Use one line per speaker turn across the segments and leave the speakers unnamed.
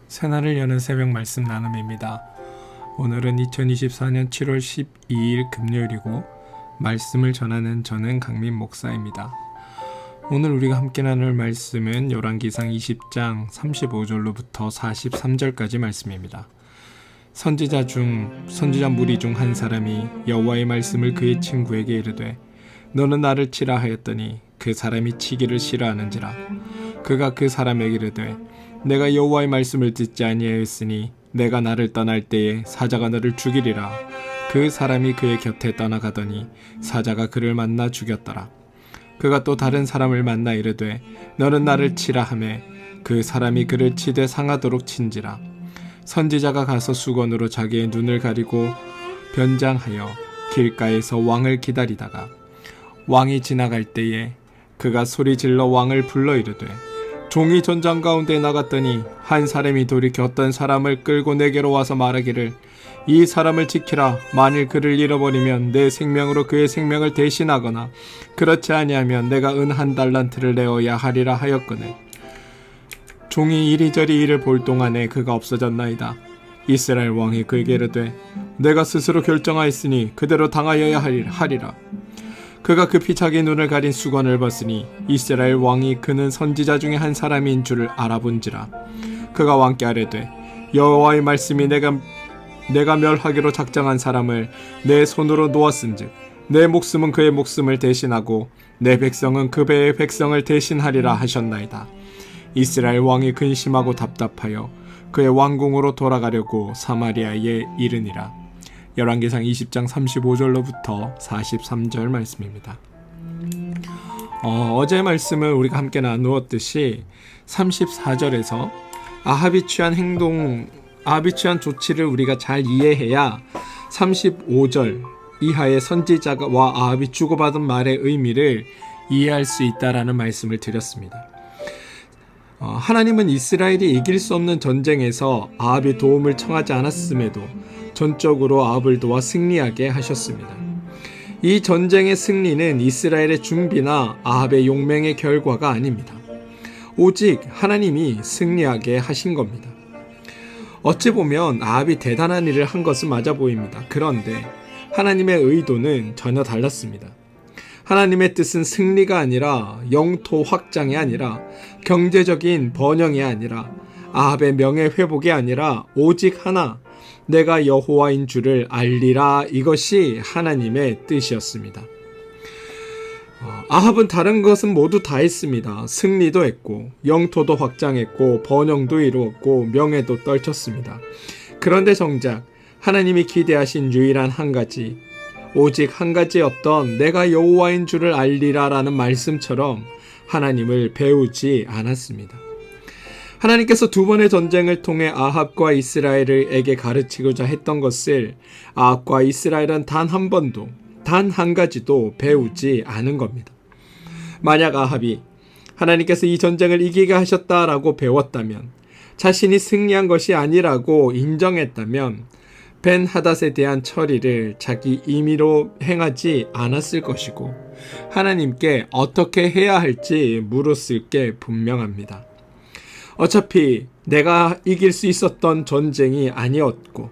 새날을 여는 새벽 말씀 나눔입니다. 오늘은 2024년 7월 12일 금요일이고 말씀을 전하는 저는 강민 목사입니다. 오늘 우리가 함께 나눌 말씀은 열왕기상 20장 35절로부터 43절까지 말씀입니다. 선지자 무리 중 한 사람이 여호와의 말씀을 그의 친구에게 이르되 너는 나를 치라 하였더니 그 사람이 치기를 싫어하는지라. 그가 그 사람에게 이르되 내가 여호와의 말씀을 듣지 아니하였으니 내가 나를 떠날 때에 사자가 너를 죽이리라. 그 사람이 그의 곁에 떠나가더니 사자가 그를 만나 죽였더라. 그가 또 다른 사람을 만나 이르되 너는 나를 치라 하매 그 사람이 그를 치되 상하도록 친지라. 선지자가 가서 수건으로 자기의 눈을 가리고 변장하여 길가에서 왕을 기다리다가 왕이 지나갈 때에 그가 소리질러 왕을 불러 이르되 종이 전장 가운데 나갔더니 한 사람이 돌이켜 어떤 사람을 끌고 내게로 와서 말하기를 이 사람을 지키라. 만일 그를 잃어버리면 내 생명으로 그의 생명을 대신하거나 그렇지 아니하면 내가 은 1달란트를 내어야 하리라 하였거늘 종이 이리저리 이를 볼 동안에 그가 없어졌나이다. 이스라엘 왕이 그에게 이르되 내가 스스로 결정하였으니 그대로 당하여야 하리라. 그가 급히 자기 눈을 가린 수건을 벗으니 이스라엘 왕이 그는 선지자 중에 한 사람인 줄을 알아본지라. 그가 왕께 아뢰되 여호와의 말씀이 내가 멸하기로 작정한 사람을 내 손으로 놓았은즉 내 목숨은 그의 목숨을 대신하고 내 백성은 그 배의 백성을 대신하리라 하셨나이다. 이스라엘 왕이 근심하고 답답하여 그의 왕궁으로 돌아가려고 사마리아에 이르니라. 열왕기상 20장 35절로부터 43절 말씀입니다. 어제 말씀을 우리가 함께 나누었듯이 34절에서 아합이 취한 조치를 우리가 잘 이해해야 35절 이하의 선지자와 아합이 주고받은 말의 의미를 이해할 수 있다라는 말씀을 드렸습니다. 하나님은 이스라엘이 이길 수 없는 전쟁에서 아합이 도움을 청하지 않았음에도 전적으로 아합을 도와 승리하게 하셨습니다. 이 전쟁의 승리는 이스라엘의 준비나 아합의 용맹의 결과가 아닙니다. 오직 하나님이 승리하게 하신 겁니다. 어찌 보면 아합이 대단한 일을 한 것은 맞아 보입니다. 그런데 하나님의 의도는 전혀 달랐습니다. 하나님의 뜻은 승리가 아니라 영토 확장이 아니라 경제적인 번영이 아니라 아합의 명예 회복이 아니라 오직 하나, 내가 여호와인 줄을 알리라. 이것이 하나님의 뜻이었습니다. 아합은 다른 것은 모두 다 했습니다. 승리도 했고 영토도 확장했고 번영도 이루었고 명예도 떨쳤습니다. 그런데 정작 하나님이 기대하신 유일한 한 가지, 오직 한 가지였던 내가 여호와인 줄을 알리라라는 말씀처럼 하나님을 배우지 않았습니다. 하나님께서 두 번의 전쟁을 통해 아합과 이스라엘에게 가르치고자 했던 것을 아합과 이스라엘은 단 한 번도, 단 한 가지도 배우지 않은 겁니다. 만약 아합이 하나님께서 이 전쟁을 이기게 하셨다라고 배웠다면, 자신이 승리한 것이 아니라고 인정했다면 벤 하닷에 대한 처리를 자기 임의로 행하지 않았을 것이고 하나님께 어떻게 해야 할지 물었을 게 분명합니다. 어차피 내가 이길 수 있었던 전쟁이 아니었고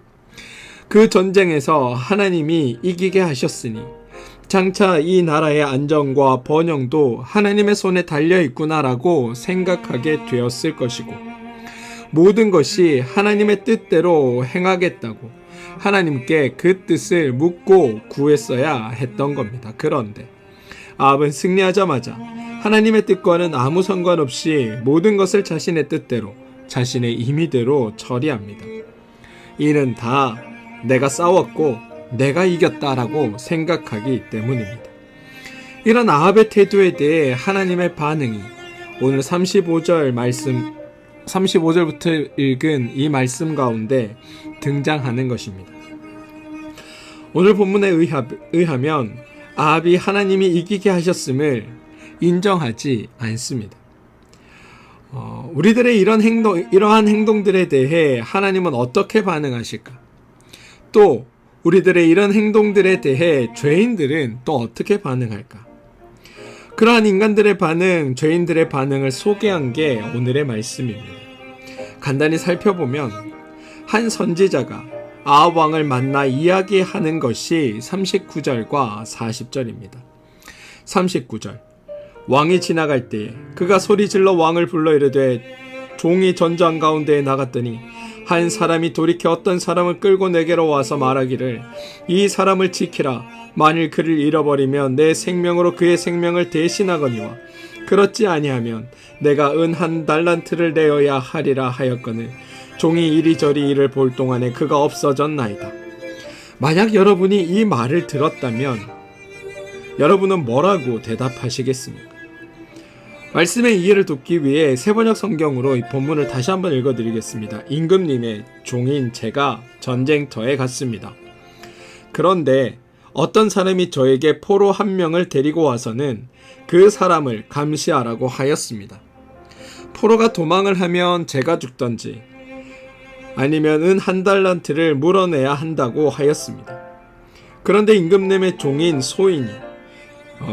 그 전쟁에서 하나님이 이기게 하셨으니 장차 이 나라의 안정과 번영도 하나님의 손에 달려있구나라고 생각하게 되었을 것이고 모든 것이 하나님의 뜻대로 행하겠다고 하나님께 그 뜻을 묻고 구했어야 했던 겁니다. 그런데 아합은 승리하자마자 하나님의 뜻과는 아무 상관없이 모든 것을 자신의 뜻대로, 자신의 임의대로 처리합니다. 이는 다 내가 싸웠고 내가 이겼다라고 생각하기 때문입니다. 이런 아합의 태도에 대해 하나님의 반응이 오늘 35절부터 읽은 이 말씀 가운데 등장하는 것입니다. 오늘 본문에 의하면 아합이 하나님이 이기게 하셨음을 인정하지 않습니다. 우리들의 이러한 행동들에 대해 하나님은 어떻게 반응하실까? 또 우리들의 이런 행동들에 대해 죄인들은 또 어떻게 반응할까? 그러한 인간들의 반응, 죄인들의 반응을 소개한 게 오늘의 말씀입니다. 간단히 살펴보면 한 선지자가 아합 왕을 만나 이야기하는 것이 39절과 40절입니다. 39절 왕이 지나갈 때에 그가 소리질러 왕을 불러 이르되 종이 전장 가운데에 나갔더니 한 사람이 돌이켜 어떤 사람을 끌고 내게로 와서 말하기를 이 사람을 지키라. 만일 그를 잃어버리면 내 생명으로 그의 생명을 대신하거니와 그렇지 아니하면 내가 은 1달란트를 내어야 하리라 하였거늘 종이 이리저리 이를 볼 동안에 그가 없어졌나이다. 만약 여러분이 이 말을 들었다면 여러분은 뭐라고 대답하시겠습니까? 말씀의 이해를 돕기 위해 세번역 성경으로 이 본문을 다시 한번 읽어드리겠습니다. 임금님의 종인 제가 전쟁터에 갔습니다. 그런데 어떤 사람이 저에게 포로 1명을 데리고 와서는 그 사람을 감시하라고 하였습니다. 포로가 도망을 하면 제가 죽던지 아니면 은 1달란트를 물어내야 한다고 하였습니다. 그런데 임금님의 종인 소인이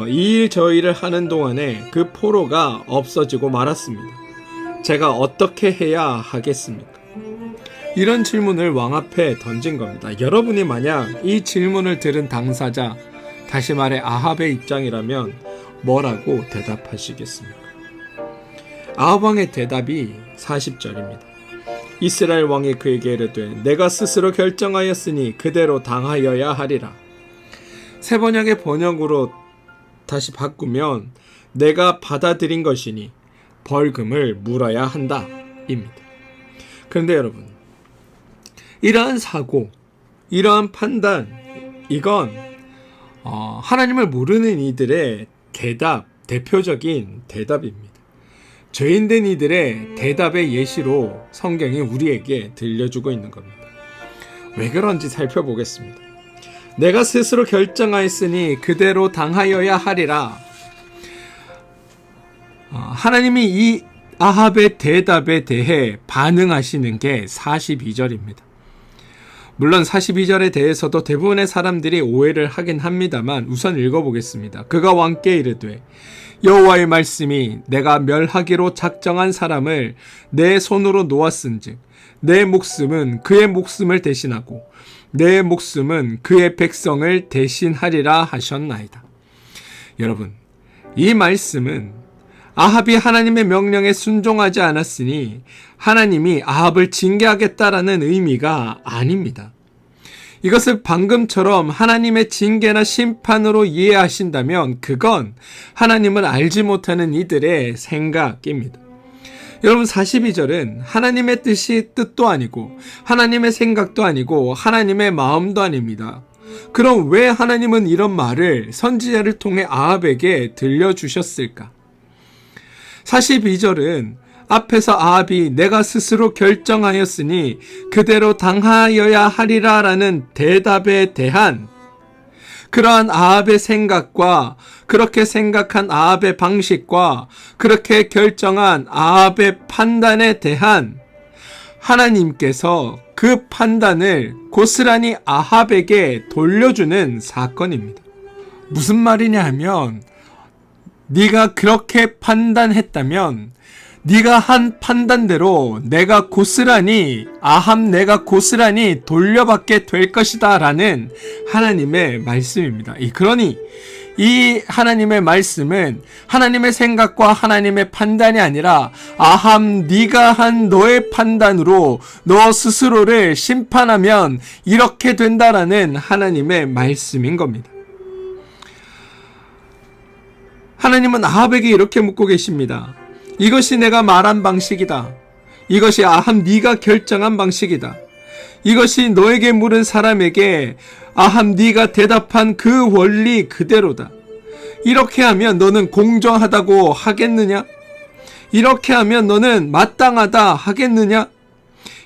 이 일 저 일을 하는 동안에 그 포로가 없어지고 말았습니다. 제가 어떻게 해야 하겠습니까? 이런 질문을 왕 앞에 던진 겁니다. 여러분이 만약 이 질문을 들은 당사자, 다시 말해 아합의 입장이라면 뭐라고 대답하시겠습니까? 아합 왕의 대답이 40절입니다. 이스라엘 왕이 그에게 이르되 내가 스스로 결정하였으니 그대로 당하여야 하리라. 세번역의 번역으로 다시 바꾸면 내가 받아들인 것이니 벌금을 물어야 한다 입니다. 그런데 여러분, 이러한 사고, 이러한 판단, 이건 하나님을 모르는 이들의 대표적인 대답입니다. 죄인된 이들의 대답의 예시로 성경이 우리에게 들려주고 있는 겁니다. 왜 그런지 살펴보겠습니다. 내가 스스로 결정하였으니 그대로 당하여야 하리라. 하나님이 이 아합의 대답에 대해 반응하시는 게 42절입니다. 물론 42절에 대해서도 대부분의 사람들이 오해를 하긴 합니다만 우선 읽어보겠습니다. 그가 왕께 이르되 여호와의 말씀이 내가 멸하기로 작정한 사람을 내 손으로 놓았은즉 내 목숨은 그의 목숨을 대신하고 내 목숨은 그의 백성을 대신하리라 하셨나이다. 여러분, 이 말씀은 아합이 하나님의 명령에 순종하지 않았으니 하나님이 아합을 징계하겠다라는 의미가 아닙니다. 이것을 방금처럼 하나님의 징계나 심판으로 이해하신다면 그건 하나님을 알지 못하는 이들의 생각입니다. 여러분, 42절은 하나님의 뜻도 아니고 하나님의 생각도 아니고 하나님의 마음도 아닙니다. 그럼 왜 하나님은 이런 말을 선지자를 통해 아합에게 들려주셨을까? 42절은 앞에서 아합이 내가 스스로 결정하였으니 그대로 당하여야 하리라 라는 대답에 대한 그러한 아합의 생각과 그렇게 생각한 아합의 방식과 그렇게 결정한 아합의 판단에 대한 하나님께서 그 판단을 고스란히 아합에게 돌려주는 사건입니다. 무슨 말이냐 하면 네가 그렇게 판단했다면 네가 한 판단대로 내가 고스란히 돌려받게 될 것이다 라는 하나님의 말씀입니다. 그러니 이 하나님의 말씀은 하나님의 생각과 하나님의 판단이 아니라 아합 네가 한 너의 판단으로 너 스스로를 심판하면 이렇게 된다라는 하나님의 말씀인 겁니다. 하나님은 아합에게 이렇게 묻고 계십니다. 이것이 내가 말한 방식이다. 이것이 아합 네가 결정한 방식이다. 이것이 너에게 물은 사람에게 아합 네가 대답한 그 원리 그대로다. 이렇게 하면 너는 공정하다고 하겠느냐? 이렇게 하면 너는 마땅하다 하겠느냐?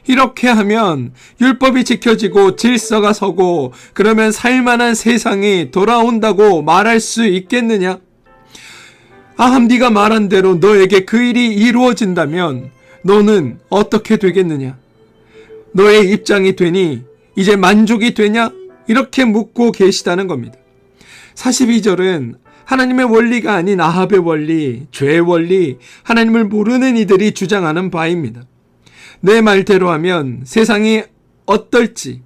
이렇게 하면 율법이 지켜지고 질서가 서고 그러면 살만한 세상이 돌아온다고 말할 수 있겠느냐? 아합 네가 말한 대로 너에게 그 일이 이루어진다면 너는 어떻게 되겠느냐? 너의 입장이 되니 이제 만족이 되냐? 이렇게 묻고 계시다는 겁니다. 42절은 하나님의 원리가 아닌 아합의 원리, 죄의 원리, 하나님을 모르는 이들이 주장하는 바입니다. 내 말대로 하면 세상이 어떨지,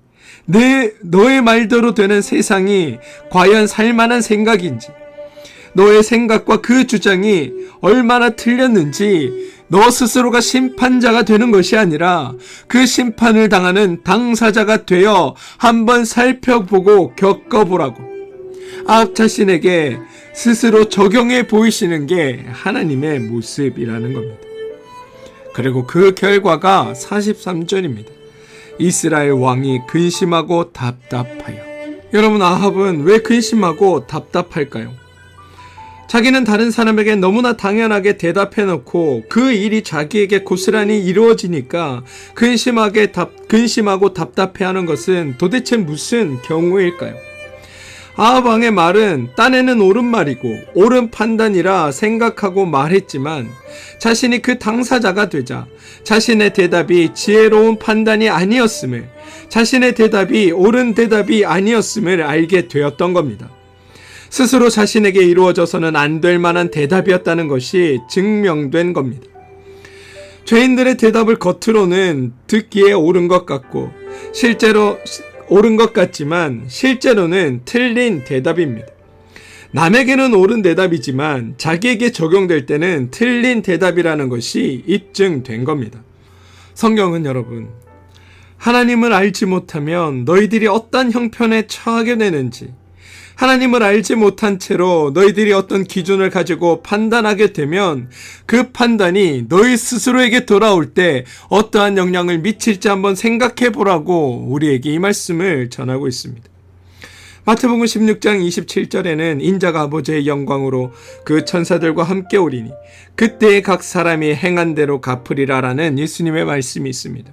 너의 말대로 되는 세상이 과연 살만한 생각인지, 너의 생각과 그 주장이 얼마나 틀렸는지 너 스스로가 심판자가 되는 것이 아니라 그 심판을 당하는 당사자가 되어 한번 살펴보고 겪어보라고 자신에게 스스로 적용해 보이시는 게 하나님의 모습이라는 겁니다. 그리고 그 결과가 43절입니다. 이스라엘 왕이 근심하고 답답하여. 여러분, 아합은 왜 근심하고 답답할까요? 자기는 다른 사람에게 너무나 당연하게 대답해놓고 그 일이 자기에게 고스란히 이루어지니까 근심하고 답답해하는 것은 도대체 무슨 경우일까요? 아합 왕의 말은 딴에는 옳은 말이고 옳은 판단이라 생각하고 말했지만 자신이 그 당사자가 되자 자신의 대답이 지혜로운 판단이 아니었음을, 자신의 대답이 옳은 대답이 아니었음을 알게 되었던 겁니다. 스스로 자신에게 이루어져서는 안 될 만한 대답이었다는 것이 증명된 겁니다. 죄인들의 대답을 겉으로는 듣기에 옳은 것 같고 옳은 것 같지만 실제로는 틀린 대답입니다. 남에게는 옳은 대답이지만 자기에게 적용될 때는 틀린 대답이라는 것이 입증된 겁니다. 성경은 여러분, 하나님을 알지 못하면 너희들이 어떤 형편에 처하게 되는지, 하나님을 알지 못한 채로 너희들이 어떤 기준을 가지고 판단하게 되면 그 판단이 너희 스스로에게 돌아올 때 어떠한 영향을 미칠지 한번 생각해 보라고 우리에게 이 말씀을 전하고 있습니다. 마태복음 16장 27절에는 인자가 아버지의 영광으로 그 천사들과 함께 오리니 그때에 각 사람이 행한 대로 갚으리라 라는 예수님의 말씀이 있습니다.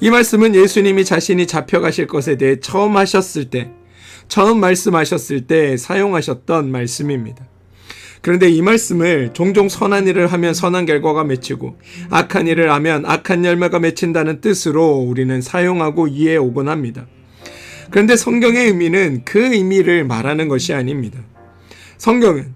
이 말씀은 예수님이 자신이 잡혀가실 것에 대해 처음 말씀하셨을 때 사용하셨던 말씀입니다. 그런데 이 말씀을 종종 선한 일을 하면 선한 결과가 맺히고 악한 일을 하면 악한 열매가 맺힌다는 뜻으로 우리는 사용하고 이해해 오곤 합니다. 그런데 성경의 의미는 그 의미를 말하는 것이 아닙니다. 성경은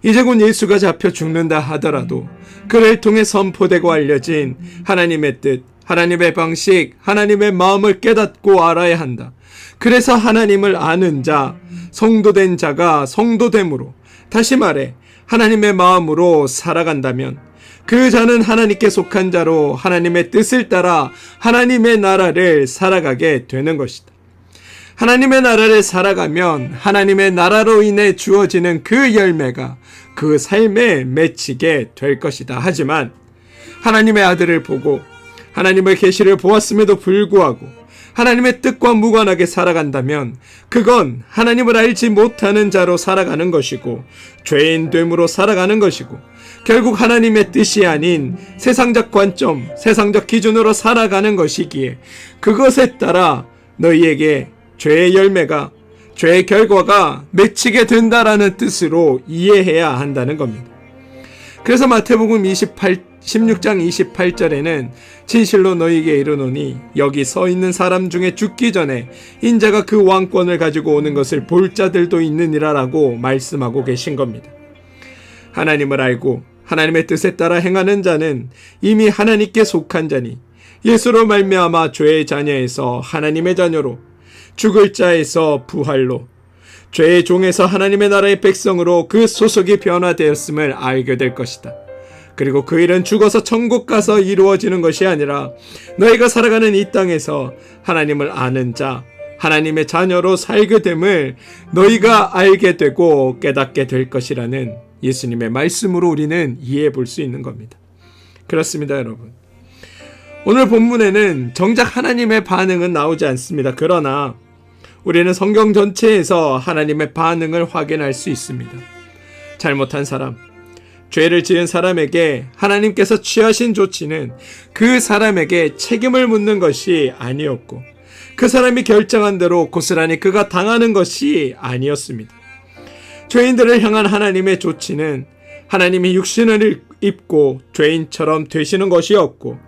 이제 곧 예수가 잡혀 죽는다 하더라도 그를 통해 선포되고 알려진 하나님의 뜻, 하나님의 방식, 하나님의 마음을 깨닫고 알아야 한다. 그래서 하나님을 아는 자, 성도된 자가 성도됨으로, 다시 말해 하나님의 마음으로 살아간다면 그 자는 하나님께 속한 자로 하나님의 뜻을 따라 하나님의 나라를 살아가게 되는 것이다. 하나님의 나라를 살아가면 하나님의 나라로 인해 주어지는 그 열매가 그 삶에 맺히게 될 것이다. 하지만 하나님의 아들을 보고 하나님의 계시를 보았음에도 불구하고 하나님의 뜻과 무관하게 살아간다면 그건 하나님을 알지 못하는 자로 살아가는 것이고 죄인됨으로 살아가는 것이고 결국 하나님의 뜻이 아닌 세상적 관점, 세상적 기준으로 살아가는 것이기에 그것에 따라 너희에게 죄의 열매가, 죄의 결과가 맺히게 된다라는 뜻으로 이해해야 한다는 겁니다. 그래서 마태복음 16장 28절에는 진실로 너희에게 이르노니 여기 서 있는 사람 중에 죽기 전에 인자가 그 왕권을 가지고 오는 것을 볼 자들도 있느니라 라고 말씀하고 계신 겁니다. 하나님을 알고 하나님의 뜻에 따라 행하는 자는 이미 하나님께 속한 자니 예수로 말미암아 죄의 자녀에서 하나님의 자녀로, 죽을 자에서 부활로, 죄의 종에서 하나님의 나라의 백성으로 그 소속이 변화되었음을 알게 될 것이다. 그리고 그 일은 죽어서 천국 가서 이루어지는 것이 아니라 너희가 살아가는 이 땅에서 하나님을 아는 자, 하나님의 자녀로 살게 됨을 너희가 알게 되고 깨닫게 될 것이라는 예수님의 말씀으로 우리는 이해해 볼 수 있는 겁니다. 그렇습니다, 여러분. 오늘 본문에는 정작 하나님의 반응은 나오지 않습니다. 그러나 우리는 성경 전체에서 하나님의 반응을 확인할 수 있습니다. 잘못한 사람, 죄를 지은 사람에게 하나님께서 취하신 조치는 그 사람에게 책임을 묻는 것이 아니었고 그 사람이 결정한 대로 고스란히 그가 당하는 것이 아니었습니다. 죄인들을 향한 하나님의 조치는 하나님이 육신을 입고 죄인처럼 되시는 것이었고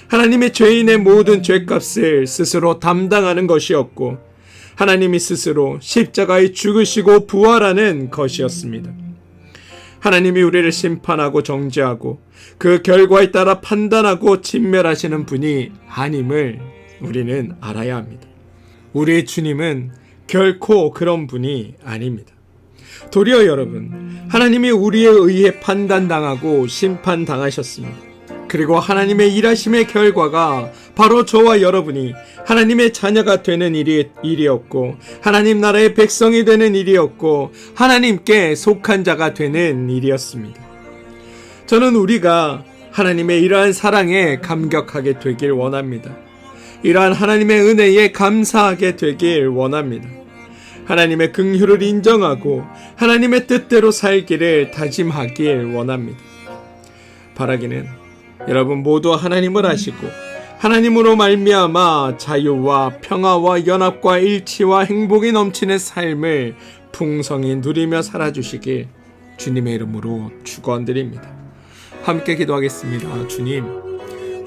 하나님이 죄인의 모든 죄값을 스스로 담당하는 것이었고 하나님이 스스로 십자가에 죽으시고 부활하는 것이었습니다. 하나님이 우리를 심판하고 정죄하고 그 결과에 따라 판단하고 진멸하시는 분이 아님을 우리는 알아야 합니다. 우리의 주님은 결코 그런 분이 아닙니다. 도리어 여러분, 하나님이 우리에 의해 판단당하고 심판당하셨습니다. 그리고 하나님의 일하심의 결과가 바로 저와 여러분이 하나님의 자녀가 되는 일이었고, 하나님 나라의 백성이 되는 일이었고, 하나님께 속한 자가 되는 일이었습니다. 저는 우리가 하나님의 이러한 사랑에 감격하게 되길 원합니다. 이러한 하나님의 은혜에 감사하게 되길 원합니다. 하나님의 긍휼을 인정하고 하나님의 뜻대로 살기를 다짐하길 원합니다. 바라기는 여러분 모두 하나님을 아시고 하나님으로 말미암아 자유와 평화와 연합과 일치와 행복이 넘치는 삶을 풍성히 누리며 살아주시길 주님의 이름으로 축원드립니다. 함께 기도하겠습니다. 주님,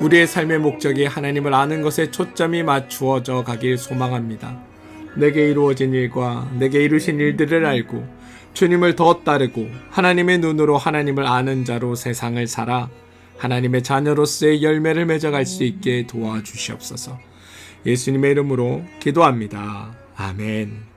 우리의 삶의 목적이 하나님을 아는 것에 초점이 맞추어져 가길 소망합니다. 내게 이루어진 일과 내게 이루신 일들을 알고 주님을 더 따르고 하나님의 눈으로 하나님을 아는 자로 세상을 살아 하나님의 자녀로서의 열매를 맺어갈 수 있게 도와주시옵소서. 예수님의 이름으로 기도합니다. 아멘.